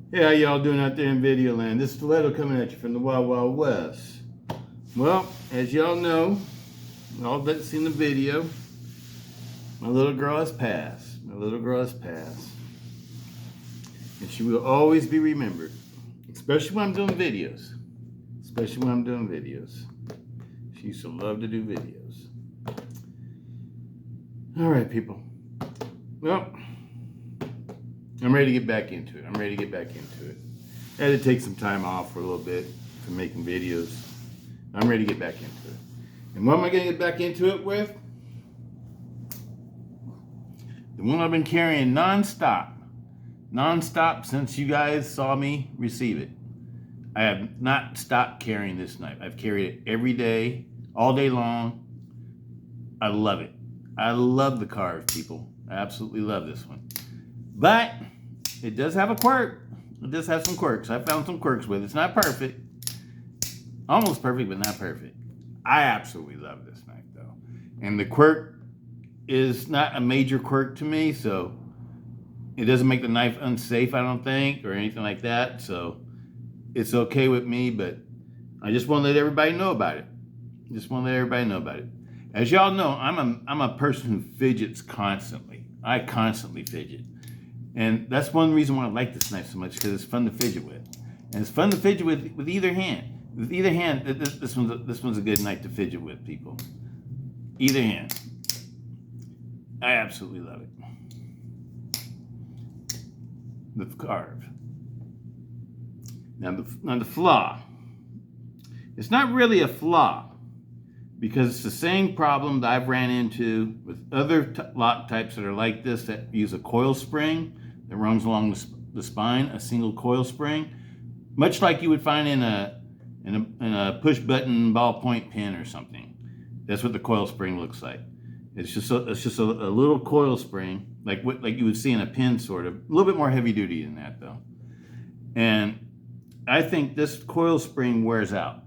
Hey, how y'all doing out there in video land? This is Stiletto coming at you from the Wild Wild West. Well, as y'all know, all that's seen the video, my little girl has passed. My little girl has passed. And she will always be remembered. Especially when I'm doing videos. Especially when I'm doing videos. She used to love to do videos. All right, people. Well, I'm ready to get back into it. I had to take some time off for a little bit from making videos. I'm ready to get back into it. And what am I going to get back into it with? The one I've been carrying non-stop since you guys saw me receive it. I have not stopped carrying this knife. I've carried it every day, all day long. I love it. I love the KARVE, people. I absolutely love this one. But it does have a quirk. It does have some quirks. I found some quirks with it. It's not perfect. Almost perfect, but not perfect. I absolutely love this knife, though. And the quirk is not a major quirk to me, so it doesn't make the knife unsafe, I don't think, or anything like that. So it's okay with me, but I just want to let everybody know about it. As y'all know, I'm a person who fidgets constantly. I constantly fidget. And that's one reason why I like this knife so much, because it's fun to fidget with. And it's fun to fidget with either hand. With either hand, this one's a good knife to fidget with, people. Either hand. I absolutely love it. The KARVE. Now the Flaw. It's not really a flaw, because it's the same problem that I've ran into with other lock types that are like this, that use a coil spring that runs along the spine, a single coil spring, much like you would find in a push button ballpoint pen or something. That's what the coil spring looks like. It's just a little coil spring, like you would see in a pen, sort of. A little bit more heavy duty than that, though. And I think this coil spring wears out.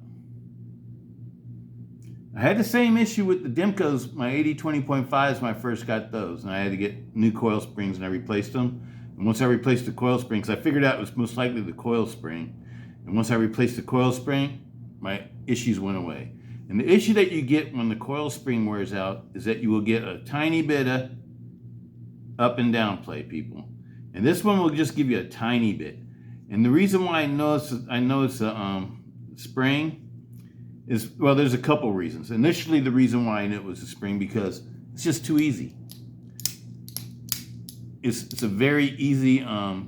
I had the same issue with the Demkos, my 80-20.5s when I first got those, and I had to get new coil springs, and I replaced them. And once I replaced the coil springs, I figured out it was most likely the coil spring. And once I replaced the coil spring, my issues went away. And the issue that you get when the coil spring wears out is that you will get a tiny bit of up and down play, people. And this one will just give you a tiny bit. And the reason why I know it's a spring is, well, there's a couple reasons. Initially, the reason why I knew it was a spring, because it's just too easy. It's a very easy, what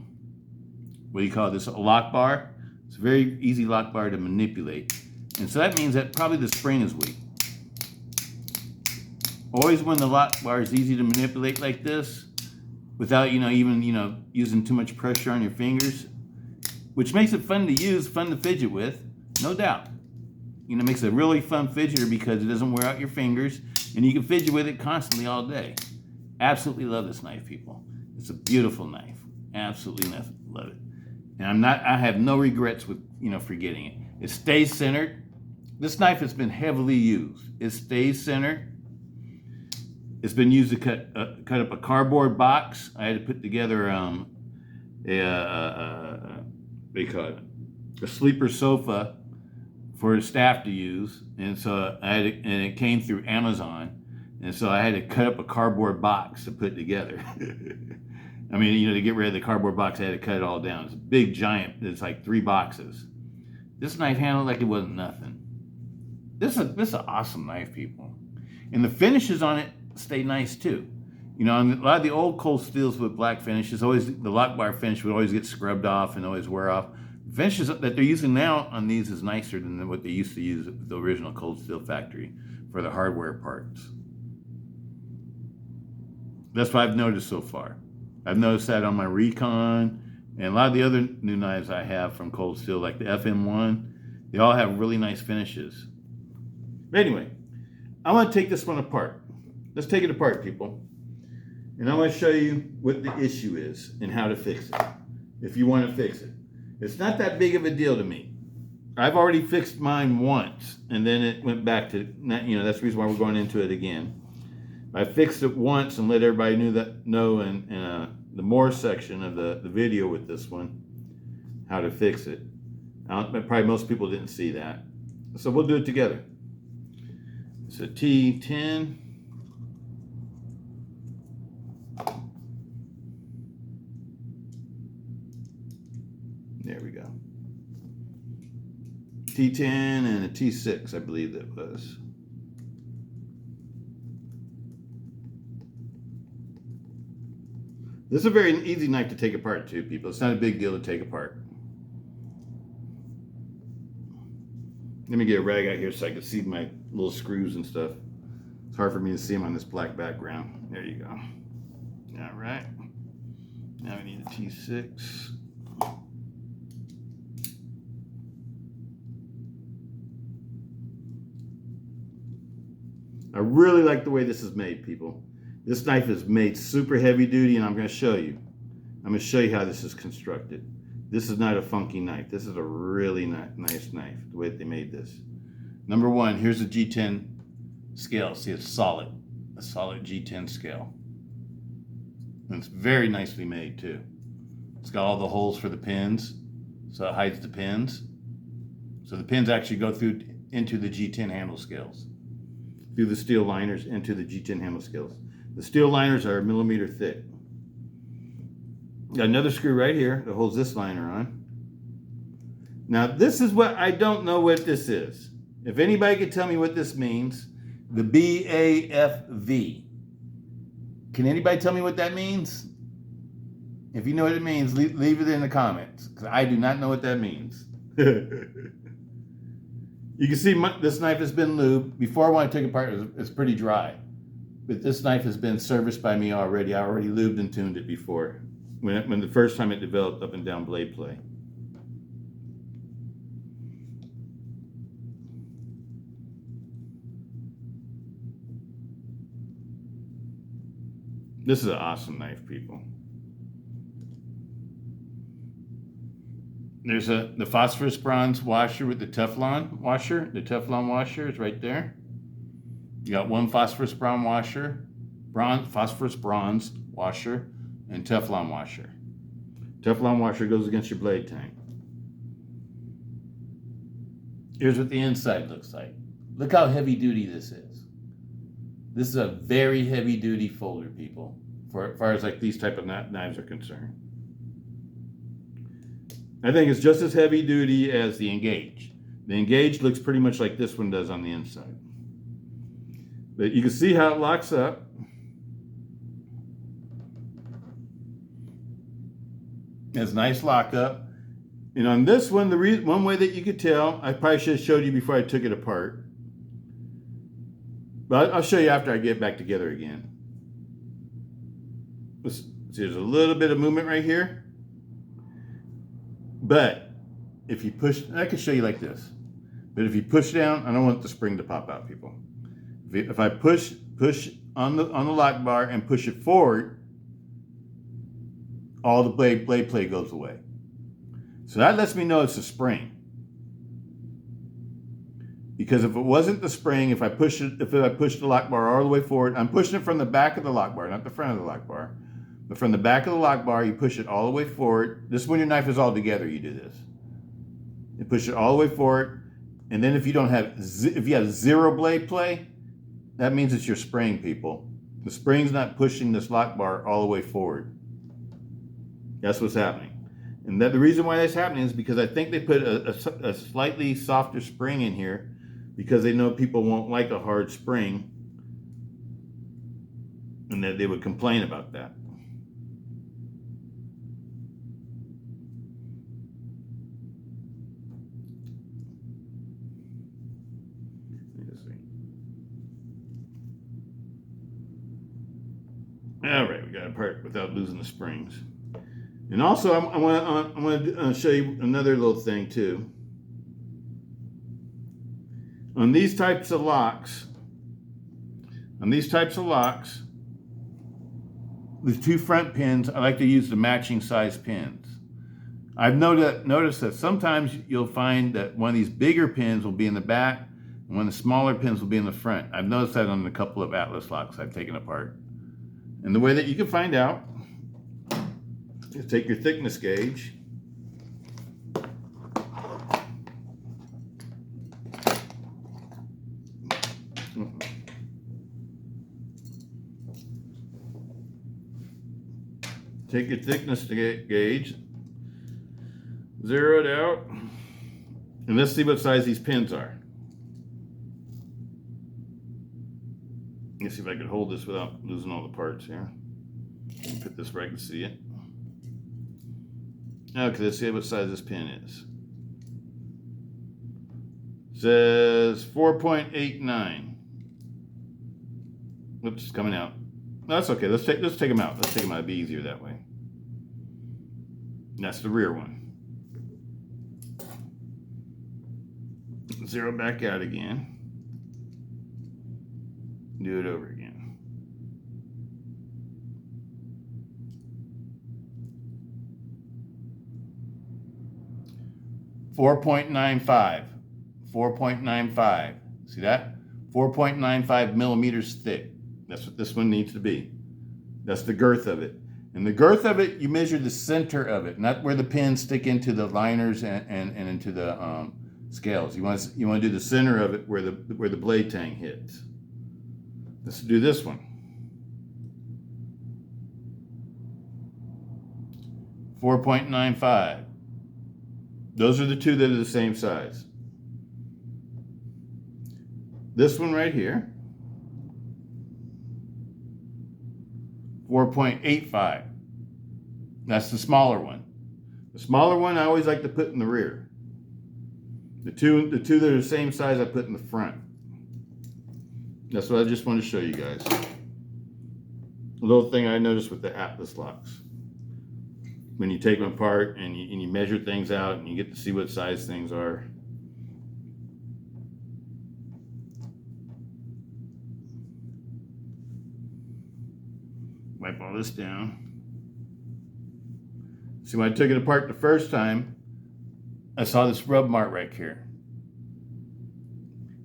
do you call this, a lock bar? It's a very easy lock bar to manipulate. And so that means that probably the spring is weak. Always when the lock bar is easy to manipulate like this, without, even using too much pressure on your fingers, which makes it fun to use, fun to fidget with, no doubt. It makes a really fun fidgeter because it doesn't wear out your fingers, and you can fidget with it constantly all day. Absolutely love this knife, people. It's a beautiful knife. Absolutely love it. And I have no regrets with, forgetting it. It stays centered. This knife has been heavily used. It stays centered. It's been used to cut up a cardboard box. I had to put together what do you call it? A sleeper sofa for the staff to use, and so and it came through Amazon, and so I had to cut up a cardboard box to put together. I mean, to get rid of the cardboard box, I had to cut it all down. It's a big giant. It's like 3 boxes. This knife handled like it wasn't nothing. This is an awesome knife, people, and the finishes on it stay nice too. On a lot of the old cold steels with black finishes, the Lock-Bar finish would always get scrubbed off and always wear off. The finishes that they're using now on these is nicer than what they used to use at the original cold steel factory for the hardware parts. That's what I've noticed so far. I've noticed that on my Recon and a lot of the other new knives I have from cold steel, like the FM1, they all have really nice finishes. But anyway, I want to take this one apart. Let's take it apart, people. And I want to show you what the issue is and how to fix it, if you want to fix it. It's not that big of a deal to me. I've already fixed mine once, and then it went back to, that's the reason why we're going into it again. I fixed it once and let everybody know in the more section of the video with this one. how to fix it. Probably most people didn't see that. So we'll do it together. It's a T10. There we go. T10 and a T6, I believe that was. This is a very easy knife to take apart too, people. It's not a big deal to take apart. Let me get a rag out here so I can see my little screws and stuff. It's hard for me to see them on this black background. There you go. All right. Now we need a T6. I really like the way this is made, people. This knife is made super heavy duty, and I'm going to show you. I'm going to show you how this is constructed. This is not a funky knife. This is a really nice knife, the way that they made this. Number one, here's a G10 scale. See, it's solid. A solid G10 scale. And it's very nicely made, too. It's got all the holes for the pins, so it hides the pins. So the pins actually go through into the G10 handle scales. Through the steel liners into the G10 handle scales. The steel liners are 1 millimeter thick. Got another screw right here that holds this liner on. Now this is what I don't know what this is. If anybody could tell me what this means, the BAFV. Can anybody tell me what that means? If you know what it means, leave it in the comments, because I do not know what that means. You can see this knife has been lubed. Before I want to take it apart, it's pretty dry. But this knife has been serviced by me already. I already lubed and tuned it before. When the first time it developed up and down blade play. This is an awesome knife, people. There's the phosphorus bronze washer with the Teflon washer. The Teflon washer is right there. You got one phosphorus bronze washer, phosphorus bronze washer, and Teflon washer. Teflon washer goes against your blade tang. Here's what the inside looks like. Look how heavy duty this is. This is a very heavy duty folder, people, as far as like these type of knives are concerned. I think it's just as heavy duty as the Engage. The Engage looks pretty much like this one does on the inside. But you can see how it locks up. It's nice lockup. And on this one, one way that you could tell, I probably should have showed you before I took it apart. But I'll show you after I get back together again. See, there's a little bit of movement right here. But if you push, I can show you like this. But if you push down, I don't want the spring to pop out, people. If I push on the lock bar and push it forward, all the blade play goes away. So that lets me know it's a spring. Because if it wasn't the spring, if I push the lock bar all the way forward, I'm pushing it from the back of the lock bar, not the front of the lock bar. But from the back of the lock bar, you push it all the way forward. This is when your knife is all together, you do this. You push it all the way forward. And then if you have zero blade play, that means it's your spring, people. The spring's not pushing this lock bar all the way forward. That's what's happening. And the reason why that's happening is because I think they put a slightly softer spring in here because they know people won't like a hard spring and that they would complain about that. All right, we got it apart without losing the springs. And also, I want to show you another little thing too. On these types of locks, the two front pins, I like to use the matching size pins. I've noticed that sometimes you'll find that one of these bigger pins will be in the back, and one of the smaller pins will be in the front. I've noticed that on a couple of Atlas locks I've taken apart. And the way that you can find out is take your thickness gauge Take your thickness gauge, zero it out, and let's see what size these pins are. Let's see if I can hold this without losing all the parts here. Put this where I can see it. Okay, let's see what size this pin is. It says 4.89. Whoops, it's coming out. No, that's okay. Let's take them out. Let's take them out. It'd be easier that way. And that's the rear one. Zero back out again. Do it over again. 4.95. 4.95. See that? 4.95 millimeters thick. That's what this one needs to be. That's the girth of it. And the girth of it, you measure the center of it, not where the pins stick into the liners and into the scales. You want to do the center of it where the blade tang hits. Let's do this one. 4.95. Those are the two that are the same size. This one right here, 4.85. That's the smaller one. The smaller one I always like to put in the rear. The two that are the same size I put in the front. That's what I just want to show you guys. A little thing I noticed with the Atlas locks. When you take them apart and you measure things out and you get to see what size things are. Wipe all this down. See, when I took it apart the first time, I saw this rub mark right here.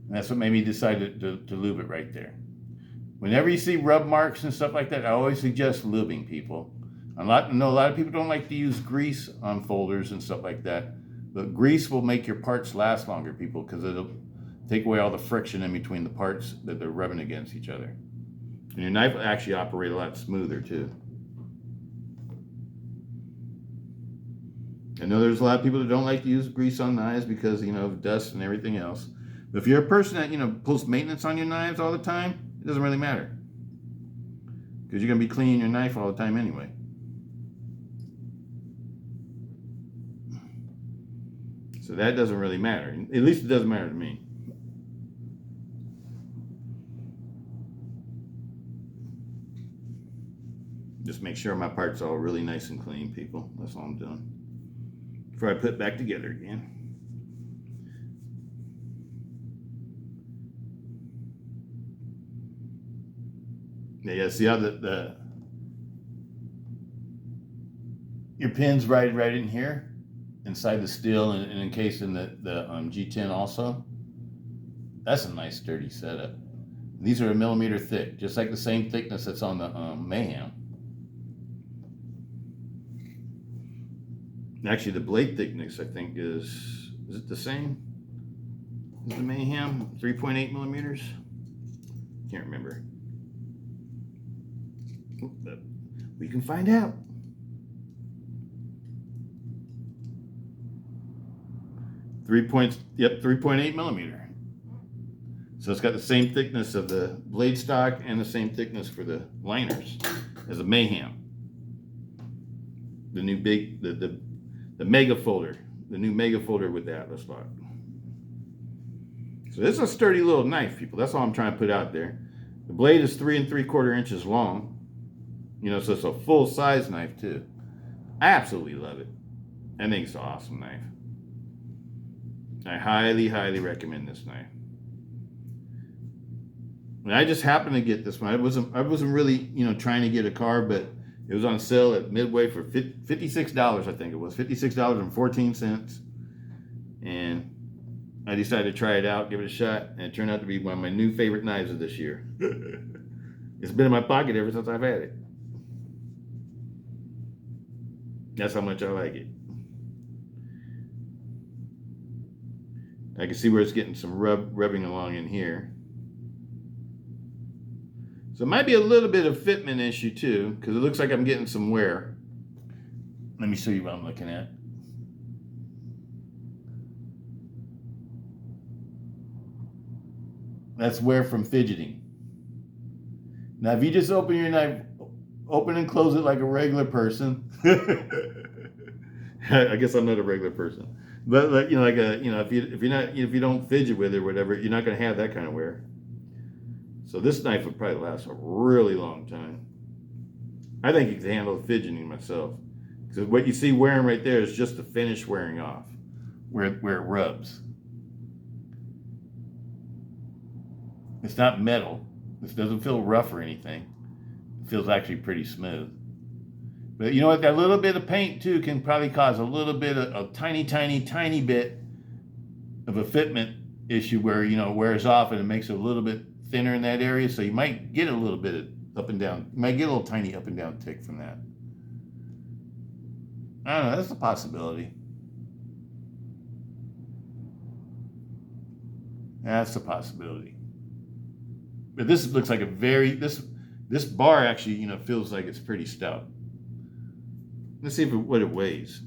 And that's what made me decide to lube it right there. Whenever you see rub marks and stuff like that, I always suggest lubing, people. I know a lot of people don't like to use grease on folders and stuff like that, but grease will make your parts last longer, people, because it'll take away all the friction in between the parts that they're rubbing against each other. And your knife will actually operate a lot smoother too. I know there's a lot of people that don't like to use grease on knives because, of dust and everything else. But if you're a person that, pulls maintenance on your knives all the time, it doesn't really matter. Because you're going to be cleaning your knife all the time anyway. So that doesn't really matter. At least it doesn't matter to me. Just make sure my parts are all really nice and clean, people. That's all I'm doing. Before I put it back together again. Yeah, see how your pin's right in here, inside the steel and encased in the G10 also. That's a nice sturdy setup. These are a millimeter thick, just like the same thickness that's on the Mayhem. Actually, the blade thickness, I think, is it the same as the Mayhem? 3.8 millimeters? Can't remember. But we can find out. Yep, 3.8 millimeter. So it's got the same thickness of the blade stock and the same thickness for the liners as a Mayhem. The new big, the mega folder, the new mega folder with the Atlas lock. So this is a sturdy little knife, people. That's all I'm trying to put out there. The blade is 3 3/4 inches long. So it's a full size knife too. I absolutely love it. I think it's an awesome knife. I highly, highly recommend this knife. And I just happened to get this one. I wasn't really, trying to get a carve, but it was on sale at Midway for $56, I think it was. $56.14. And I decided to try it out, give it a shot, and it turned out to be one of my new favorite knives of this year. It's been in my pocket ever since I've had it. That's how much I like it. I can see where it's getting some rubbing along in here. So it might be a little bit of fitment issue too, because it looks like I'm getting some wear. Let me show you what I'm looking at. That's wear from fidgeting. Now, if you just open your knife, open and close it like a regular person. I guess I'm not a regular person, but like, you know, like a, you know, if you don't fidget with it or whatever, you're not going to have that kind of wear. So this knife would probably last a really long time. I think it can handle fidgeting myself, because what you see wearing right there is just the finish wearing off, where it rubs. It's not metal. This doesn't feel rough or anything. It feels actually pretty smooth. But you know what? That little bit of paint too can probably cause a little bit of a tiny bit of a fitment issue where, you know, it wears off and it makes it a little bit thinner in that area. So you might get a little bit of up and down. You might get a little tiny up and down tick from that. I don't know. That's a possibility. That's a possibility. But this looks like a very, this bar actually, you know, feels like it's pretty stout. Let's see what it weighs.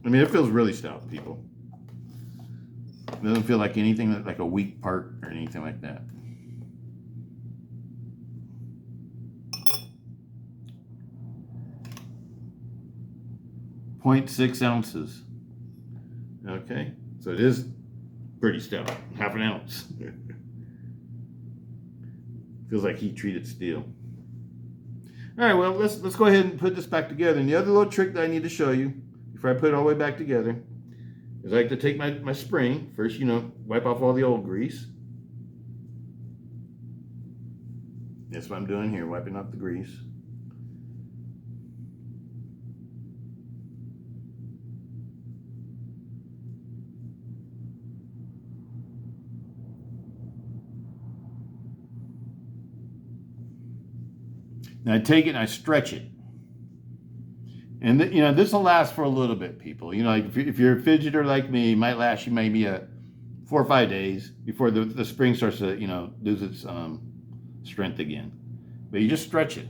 I mean, it feels really stout, people. It doesn't feel like anything like a weak part or anything like that. .6 ounces. Okay, so it is pretty stout, half an ounce. Feels like heat treated steel. All right, well, let's go ahead and put this back together. And the other little trick that I need to show you before I put it all the way back together is I like to take my spring. First, you know, wipe off all the old grease. That's what I'm doing here, wiping off the grease. Now I take it and I stretch it. And you know, this will last for a little bit, people. You know, like if you're a fidgeter like me, it might last you maybe 4 or 5 days before the spring starts to, you know, lose its strength again. But you just stretch it.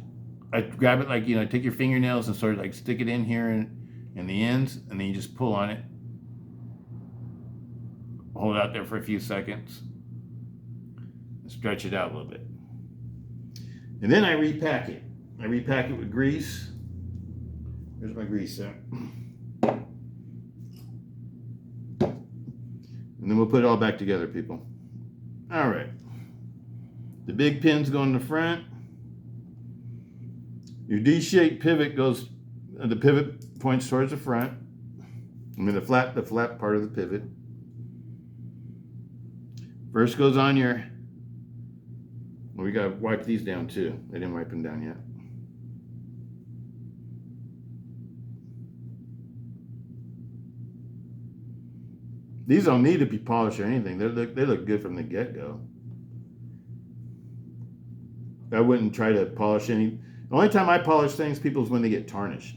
I grab it like, you know, take your fingernails and sort of like stick it in here in the ends, and then you just pull on it. Hold it out there for a few seconds. And stretch it out a little bit. And then I repack it. I repack it with grease. Where's my grease at? And then we'll put it all back together, people. All right. The big pins go in the front. Your D-shaped pivot goes, the pivot points towards the front. I mean the flat part of the pivot. First goes on your, well, we gotta wipe these down too. I didn't wipe them down yet. These don't need to be polished or anything. They look good from the get-go. I wouldn't try to polish any. The only time I polish things, people, is when they get tarnished.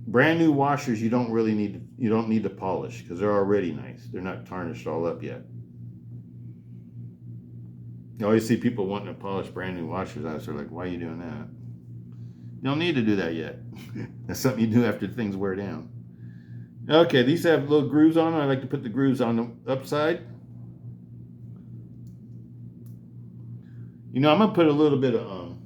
Brand new washers, you don't need to polish because they're already nice. They're not tarnished all up yet. You always see people wanting to polish brand new washers. I was sort of like, why are you doing that? You don't need to do that yet. That's something you do after things wear down. Okay, these have little grooves on them. I like to put the grooves on the upside. You know, I'm gonna put a little bit of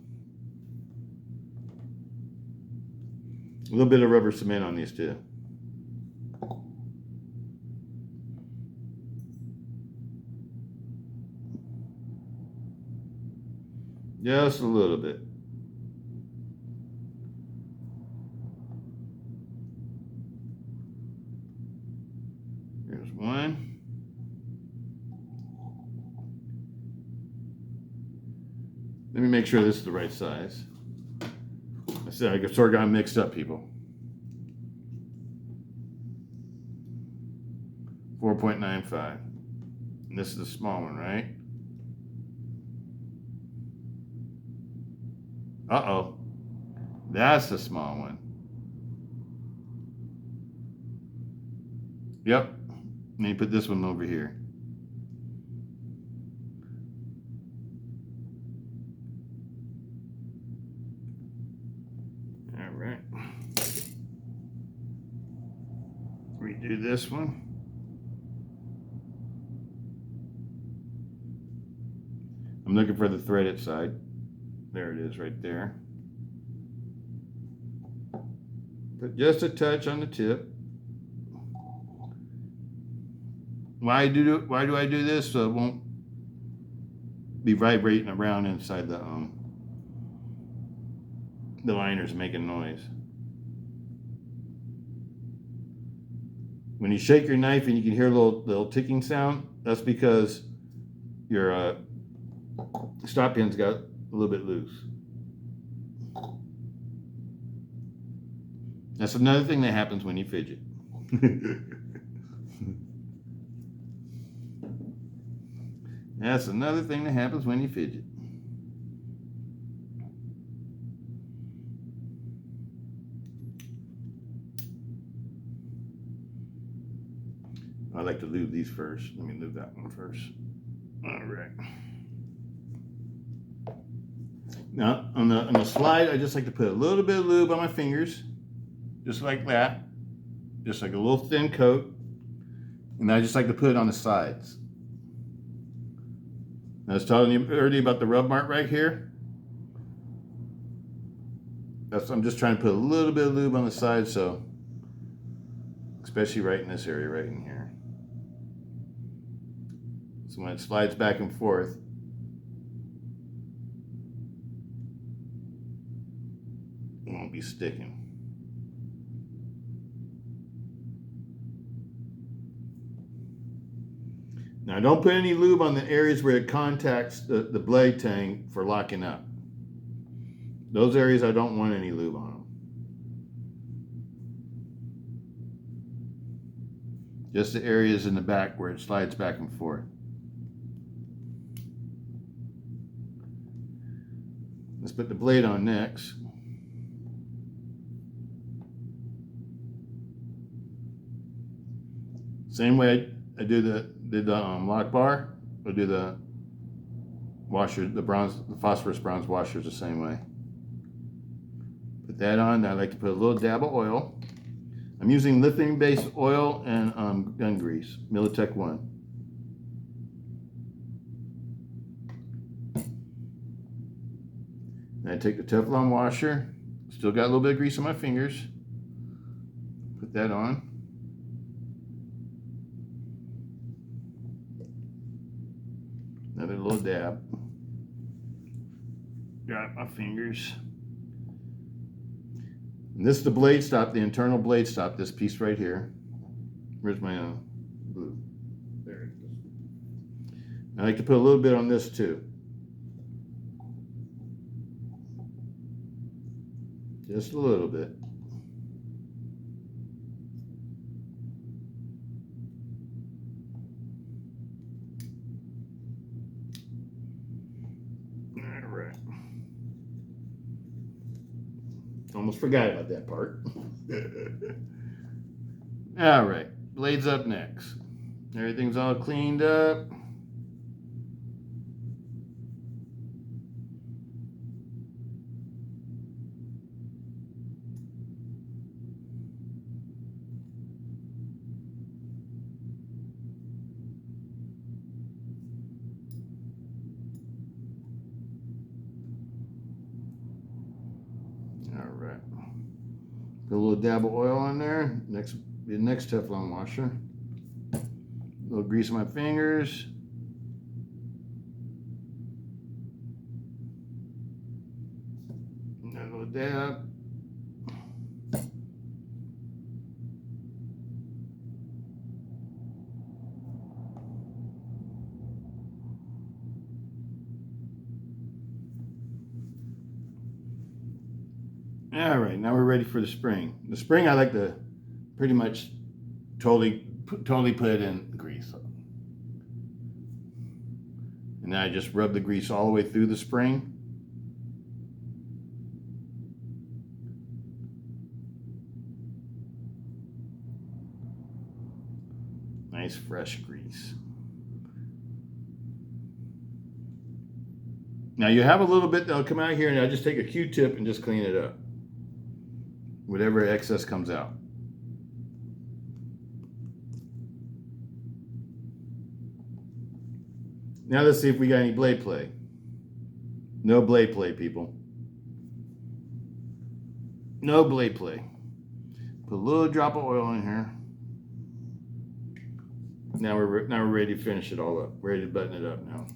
rubber cement on these too. Just a little bit. There's one. Let me make sure this is the right size. I said I sort of got mixed up, people. 4.95. And this is the small one, right? Uh-oh. That's the small one. Yep. And you put this one over here. All right. Redo this one. I'm looking for the threaded side. There it is right there. Put just a touch on the tip. Why do I do this? So it won't be vibrating around inside the liners making noise. When you shake your knife and you can hear a little ticking sound, that's because your stop pin's got a little bit loose. That's another thing that happens when you fidget. That's another thing that happens when you fidget. I like to lube these first. Let me lube that one first. All right. Now on the slide, I just like to put a little bit of lube on my fingers, just like that, just like a little thin coat, and I just like to put it on the sides. I was telling you earlier about the rub mark right here. I'm just trying to put a little bit of lube on the side, so especially right in this area, right in here. So when it slides back and forth, it won't be sticking. Now don't put any lube on the areas where it contacts the blade tang for locking up. Those areas I don't want any lube on them. Just the areas in the back where it slides back and forth. Let's put the blade on next. Same way I do the lock bar, I do the washer, the phosphorus bronze washers the same way. Put that on. I like to put a little dab of oil. I'm using lithium based oil and gun grease, Militech 1. And I take the Teflon washer, still got a little bit of grease on my fingers. Put that on. Another little dab. Got my fingers. And this is the blade stop, the internal blade stop, this piece right here. Where's my glue? There it is. I like to put a little bit on this too. Just a little bit. All right. Almost forgot about that part. All right, blades up next. Everything's all cleaned up. All right. Put a little dab of oil on there. Next Teflon washer. A little grease on my fingers. And a little dab. All right, now we're ready for the spring. The spring I like to pretty much totally put it in grease. And then I just rub the grease all the way through the spring. Nice fresh grease. Now you have a little bit that'll come out here, and I just take a Q-tip and just clean it up. Whatever excess comes out. Now let's see if we got any blade play. No blade play, people. No blade play. Put a little drop of oil in here. Now we're ready to finish it all up. Ready to button it up now.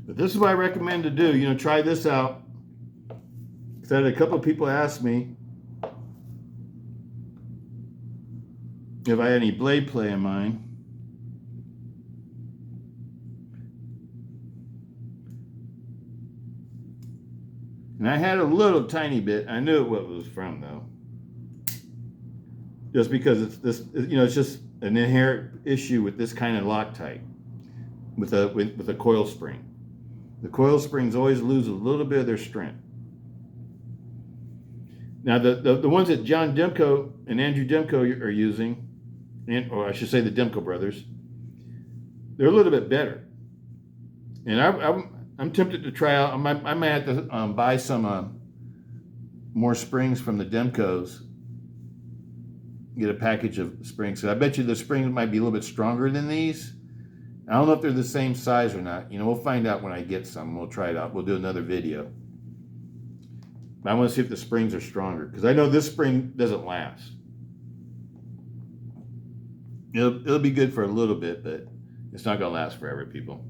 But this is what I recommend to do. You know, try this out. Because I had a couple of people ask me if I had any blade play in mine. And I had a little tiny bit. I knew what it was from though. Just because it's this, you know, it's just an inherent issue with this kind of Loctite with a coil spring. The coil springs always lose a little bit of their strength. Now the ones that John Demko and Andrew Demko are using, or I should say the Demko brothers, they're a little bit better. And I'm tempted to try out. I might have to buy some more springs from the Demkos. Get a package of springs. So I bet you the springs might be a little bit stronger than these. I don't know if they're the same size or not. You know, we'll find out when I get some. We'll try it out. We'll do another video. But I want to see if the springs are stronger, because I know this spring doesn't last. It'll be good for a little bit, but it's not going to last forever, people.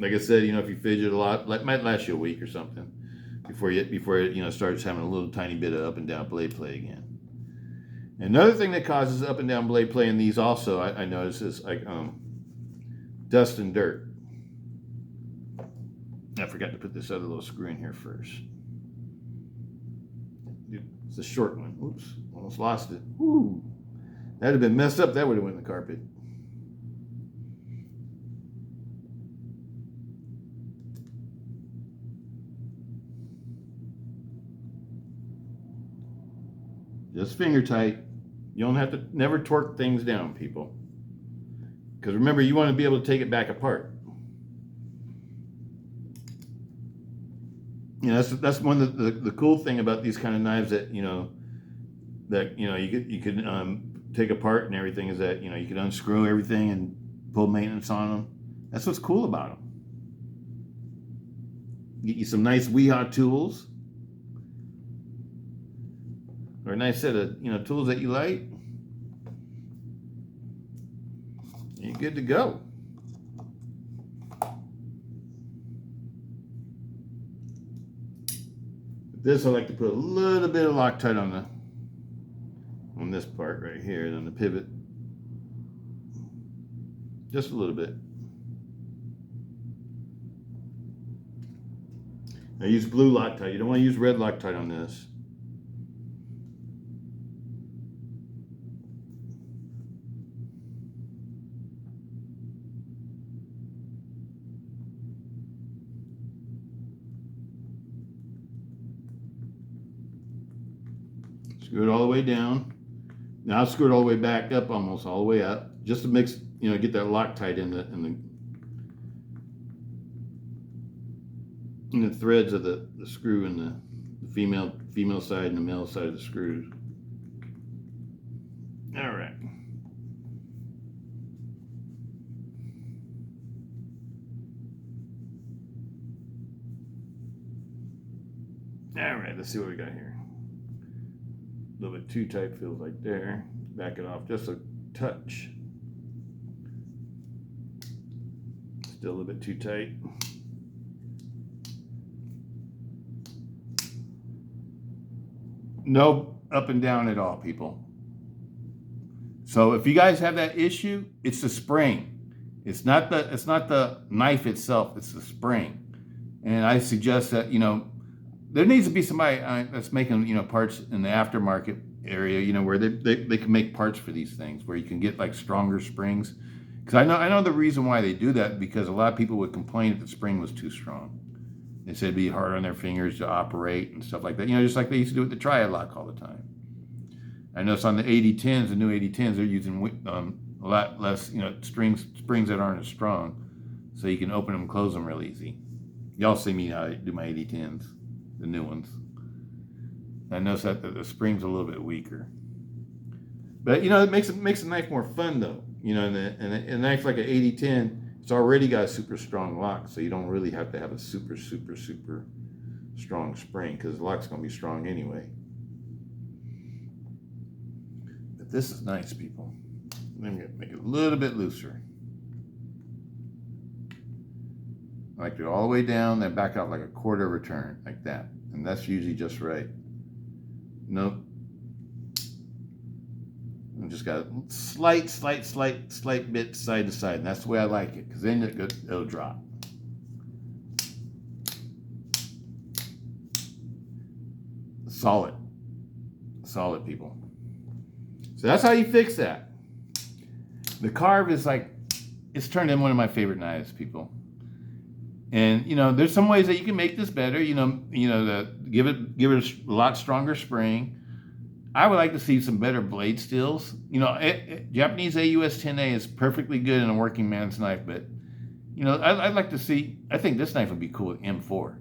Like I said, you know, if you fidget a lot, it might last you a week or something before it, you know, starts having a little tiny bit of up and down blade play again. Another thing that causes up and down blade play in these also, I notice, is like dust and dirt. I forgot to put this other little screw in here first. It's a short one. Oops, almost lost it. Woo. That'd have been messed up. That would have went in the carpet. Just finger tight. You don't have to never torque things down, people. Because remember, you want to be able to take it back apart. You know, that's one of the cool thing about these kind of knives that you could take apart and everything is that, you know, you can unscrew everything and pull maintenance on them. That's what's cool about them. Get you some nice Weehaw tools, or a nice set of, you know, tools that you like. You're good to go. With this, I like to put a little bit of Loctite on this part right here, and on the pivot. Just a little bit. I use blue Loctite. You don't want to use red Loctite on this. Screw it all the way down. Now I'll screw it all the way back up, almost all the way up, just to mix, you know, get that Loctite in the threads of the screw and the female side and the male side of the screws. All right. All right, let's see what we got here. A little bit too tight, feels like there. Back it off just a touch. Still a little bit too tight. No up and down at all, people. So if you guys have that issue, it's the spring. It's not the knife itself, it's the spring. And I suggest that, you know, there needs to be somebody that's making, you know, parts in the aftermarket area, you know, where they can make parts for these things, where you can get like stronger springs. Because I know the reason why they do that, because a lot of people would complain if the spring was too strong. They said it'd be hard on their fingers to operate and stuff like that. You know, just like they used to do with the Tri-Lock all the time. I notice on the 8010s, the new 8010s, they're using a lot less, springs that aren't as strong, so you can open them and close them real easy. Y'all see me how I do my 8010s, the new ones. I notice that the spring's a little bit weaker. But, it makes the knife more fun, though. And a knife like an 8010, it's already got a super strong lock, so you don't really have to have a super, super, super strong spring, because the lock's going to be strong anyway. But this is nice, people. Let me make it a little bit looser. I like to go all the way down, then back out like a quarter of a turn, like that. And that's usually just right. Nope. I just got a slight bit side to side. And that's the way I like it, because then it'll drop. Solid, people. So that's how you fix that. The KARVE is it's turned in one of my favorite knives, people. And there's some ways that you can make this better. To give it a lot stronger spring. I would like to see some better blade steels. Japanese AUS 10A is perfectly good in a working man's knife, but I'd like to see. I think this knife would be cool with M4,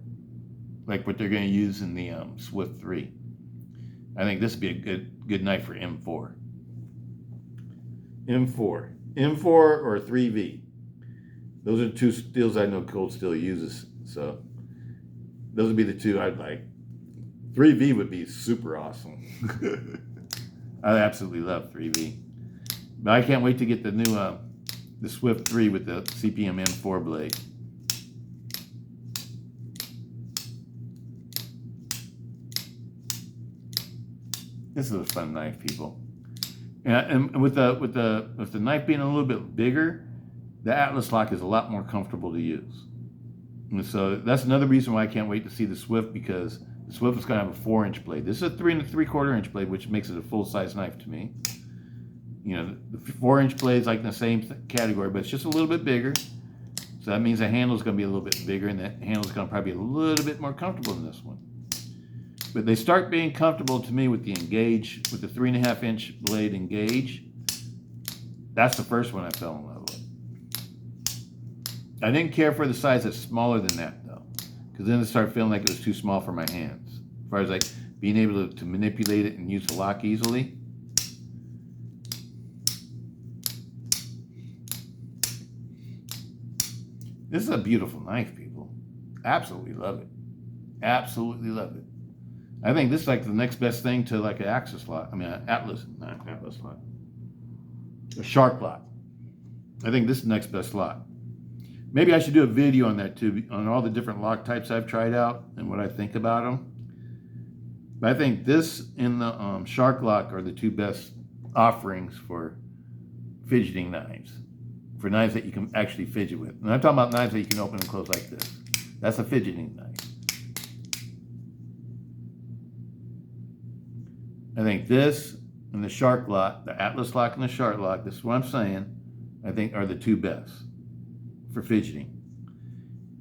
like what they're going to use in the Swift 3. I think this would be a good knife for M4. M4 or 3V. Those are the two steels I know Cold Steel uses, so those would be the two I'd like. 3V would be super awesome. I absolutely love 3V. But I can't wait to get the new the Swift 3 with the CPM M4 blade. This is a fun knife, people. And with the knife being a little bit bigger, the Atlas lock is a lot more comfortable to use. And so that's another reason why I can't wait to see the Swift, because the Swift is going to have a 4-inch blade. This is a 3 3/4 inch blade, which makes it a full-size knife to me. The 4-inch blade's like in the same category, but it's just a little bit bigger. So that means the handle's going to be a little bit bigger, and the handle's going to probably be a little bit more comfortable than this one. But they start being comfortable to me with the Engage, with the 3.5-inch blade Engage. That's the first one I fell in love with. I didn't care for the size that's smaller than that, though, because then it started feeling like it was too small for my hands. As far as being able to manipulate it and use the lock easily. This is a beautiful knife, people. Absolutely love it. Absolutely love it. I think this is the next best thing to an Axis lock. I mean, Atlas, not Atlas lock. A Shark lock. I think this is the next best lock. Maybe I should do a video on that too, on all the different lock types I've tried out and what I think about them. But I think this and the Shark lock are the two best offerings for fidgeting knives. For knives that you can actually fidget with. And I'm talking about knives that you can open and close like this. That's a fidgeting knife. I think this and the Shark lock, the Atlas lock and the Shark lock, this is what I'm saying, I think are the two best for fidgeting.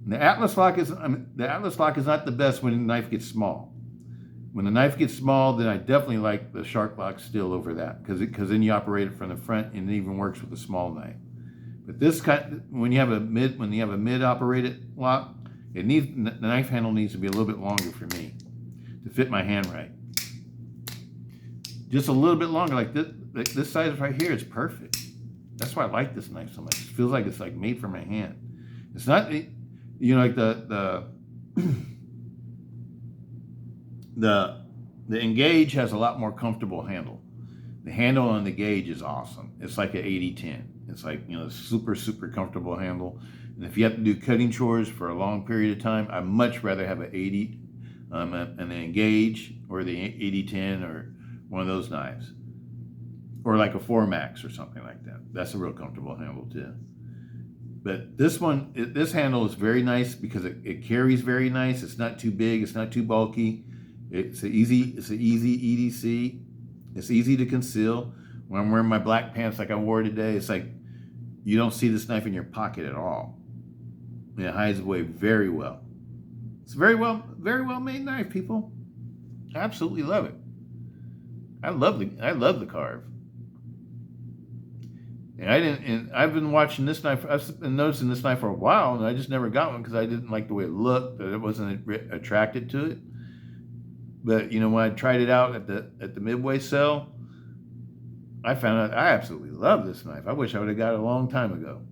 And the Atlas lock is not the best when the knife gets small. When the knife gets small, then I definitely like the Shark lock still over that, because then you operate it from the front and it even works with a small knife. But this when you have a mid operated lock, the knife handle needs to be a little bit longer for me to fit my hand right. Just a little bit longer, like this size right here is perfect. That's why I like this knife so much. It feels like it's made for my hand. It's not, like the Engage has a lot more comfortable handle. The handle on the Gauge is awesome. It's like an 80-10. It's a super, super comfortable handle. And if you have to do cutting chores for a long period of time, I'd much rather have an 80, an Engage or the 80-10 or one of those knives. Or like a 4-Max or something like that. That's a real comfortable handle too. But this handle is very nice because it carries very nice. It's not too big. It's not too bulky. It's an easy EDC. It's easy to conceal. When I'm wearing my black pants like I wore today, it's like you don't see this knife in your pocket at all. And it hides away very well. It's a very well made knife, people. I absolutely love it. I love the KARVE. And I've been watching this knife. I've been noticing this knife for a while, and I just never got one because I didn't like the way it looked. That I wasn't attracted to it. But you know, when I tried it out at the Midway sale, I found out I absolutely love this knife. I wish I would have got it a long time ago.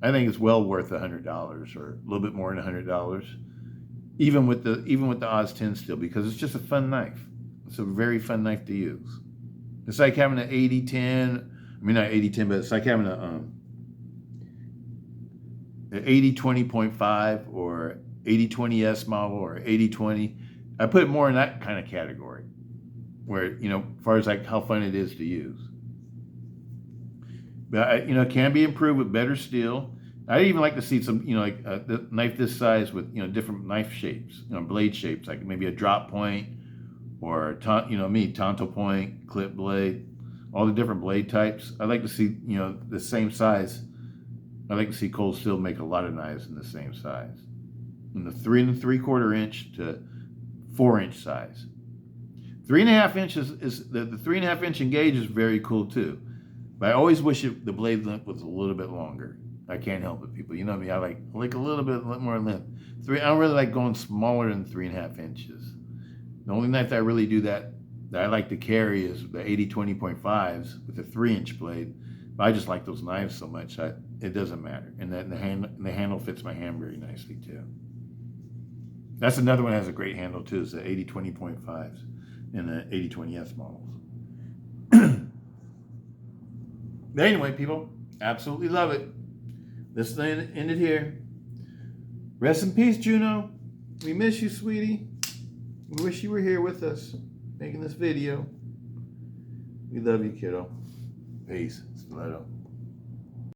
I think it's well worth $100 or a little bit more than $100, even with the Oz 10 steel, because it's just a fun knife. It's a very fun knife to use. It's like having an 80-10. I mean, not 80-10, but it's like having an 80-20.5 or 80-20S model or 80-20. I put it more in that kind of category, where, you know, as far as like how fun it is to use. But, you know, it can be improved with better steel. I even like to see some, you know, like the knife this size with, you know, different knife shapes, you know, blade shapes, like maybe a drop point or, you know, tonto point, clip blade, all the different blade types. I like to see, you know, the same size. I like to see Cold Steel make a lot of knives in the same size, in the 3 3/4 inch to 4 inch size. 3.5 inches is the 3.5 inch engage is very cool too. But I always wish the blade length was a little bit longer. I can't help it, people. You know me, I like a little bit more length. I don't really like going smaller than 3.5 inches. The only knife that I really do that I like to carry is the 80-20.5s with a 3-inch blade. But I just like those knives so much, it doesn't matter. And the handle fits my hand very nicely too. That's another one that has a great handle too, is the 80-20.5s and the 80-20S models. But anyway, people, absolutely love it. This thing ended here. Rest in peace, Juno. We miss you, sweetie. We wish you were here with us making this video. We love you, kiddo. Peace. Stiletto.